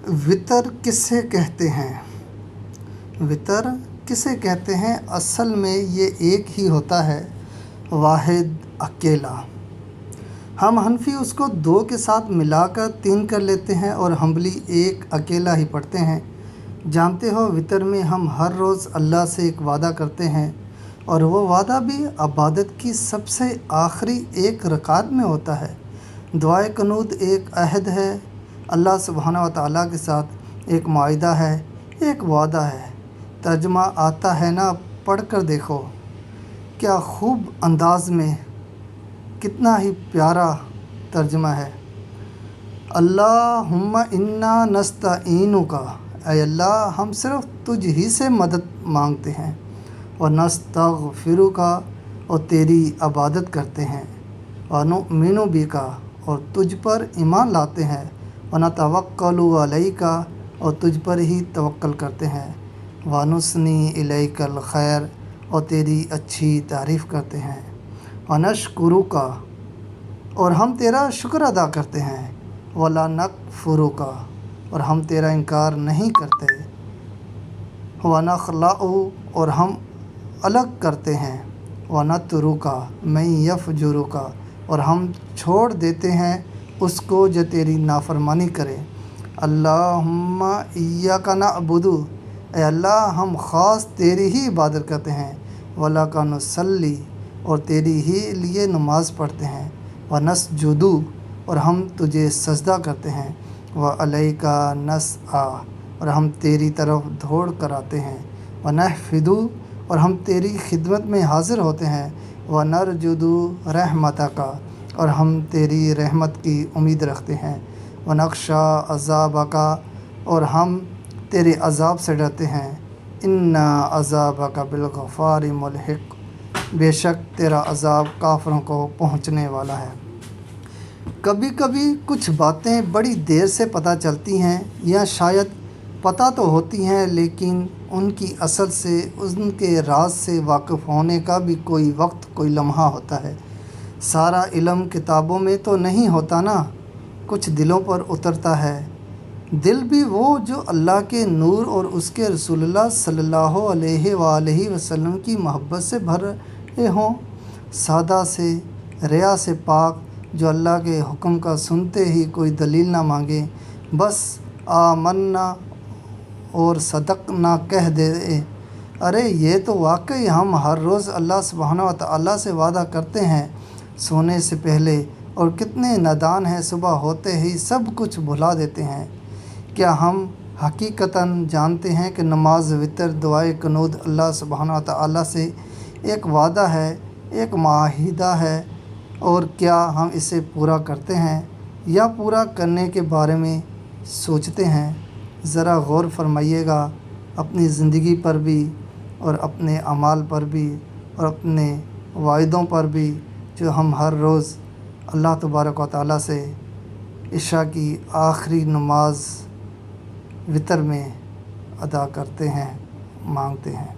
وطر کسے کہتے ہیں؟ وطر کسے کہتے ہیں؟ اصل میں یہ ایک ہی ہوتا ہے، واحد، اکیلا۔ ہم حنفی اس کو دو کے ساتھ ملا کر تین کر لیتے ہیں اور حنبلی ایک اکیلا ہی پڑھتے ہیں۔ جانتے ہو وطر میں ہم ہر روز اللہ سے ایک وعدہ کرتے ہیں، اور وہ وعدہ بھی عبادت کی سب سے آخری ایک رکعت میں ہوتا ہے۔ دعائے قنوت ایک عہد ہے، اللہ سبحانہ و تعالیٰ کے ساتھ ایک معاہدہ ہے، ایک وعدہ ہے۔ ترجمہ آتا ہے نا؟ پڑھ کر دیکھو، کیا خوب انداز میں، کتنا ہی پیارا ترجمہ ہے۔ اللہم انا نستعینک، اے اللہ ہم صرف تجھ ہی سے مدد مانگتے ہیں، ونستغفرک، اور تیری عبادت کرتے ہیں، ونؤمن بک، اور تجھ پر ایمان لاتے ہیں، ونتوکل علیک، اور تجھ پر ہی توکل کرتے ہیں، ونثنی الیک الخیر، اور تیری اچھی تعریف کرتے ہیں، ونشکرک، اور ہم تیرا شکر ادا کرتے ہیں، ولا نکفرک، اور ہم تیرا انکار نہیں کرتے، ونخلع، اور ہم الگ کرتے ہیں، ونترک من یفجرک، اور ہم چھوڑ دیتے ہیں اس کو جو تیری نافرمانی کرے۔ اللہم ایاک نعبد، اے اللہ ہم خاص تیری ہی عبادت کرتے ہیں، ولک نصلی، اور تیری ہی لیے نماز پڑھتے ہیں، ونسجد، اور ہم تجھے سجدہ کرتے ہیں، وعلیک نسعی، اور ہم تیری طرف دوڑ کر آتے ہیں، ونحفد، اور ہم تیری خدمت میں حاضر ہوتے ہیں، ونرجو رحمتک، اور ہم تیری رحمت کی امید رکھتے ہیں، ونخشی عذابک، اور ہم تیرے عذاب سے ڈرتے ہیں، ان عذابک بالغفار ملحق، بے شک تیرا عذاب کافروں کو پہنچنے والا ہے۔ کبھی کبھی کچھ باتیں بڑی دیر سے پتہ چلتی ہیں، یا شاید پتہ تو ہوتی ہیں لیکن ان کی اصل سے، ان کے راز سے واقف ہونے کا بھی کوئی وقت، کوئی لمحہ ہوتا ہے۔ سارا علم کتابوں میں تو نہیں ہوتا نا، کچھ دلوں پر اترتا ہے۔ دل بھی وہ جو اللہ کے نور اور اس کے رسول اللہ صلی اللہ علیہ وآلہ وسلم کی محبت سے بھرے ہوں، سادہ سے، ریا سے پاک، جو اللہ کے حکم کا سنتے ہی کوئی دلیل نہ مانگے، بس آمنا اور صدقنا کہہ دے۔ ارے یہ تو واقعی ہم ہر روز اللہ سبحانہ و تعالیٰ سے وعدہ کرتے ہیں، سونے سے پہلے، اور کتنے نادان ہیں، صبح ہوتے ہی سب کچھ بھلا دیتے ہیں۔ کیا ہم حقیقتاً جانتے ہیں کہ نماز وتر، دعائے قنوت اللہ سبحانہ و تعالیٰ سے ایک وعدہ ہے، ایک معاہدہ ہے، اور کیا ہم اسے پورا کرتے ہیں یا پورا کرنے کے بارے میں سوچتے ہیں؟ ذرا غور فرمائیے گا اپنی زندگی پر بھی، اور اپنے اعمال پر بھی، اور اپنے وعدوں پر بھی، جو ہم ہر روز اللہ تبارک و تعالیٰ سے عشاء کی آخری نماز وتر میں ادا کرتے ہیں، مانگتے ہیں۔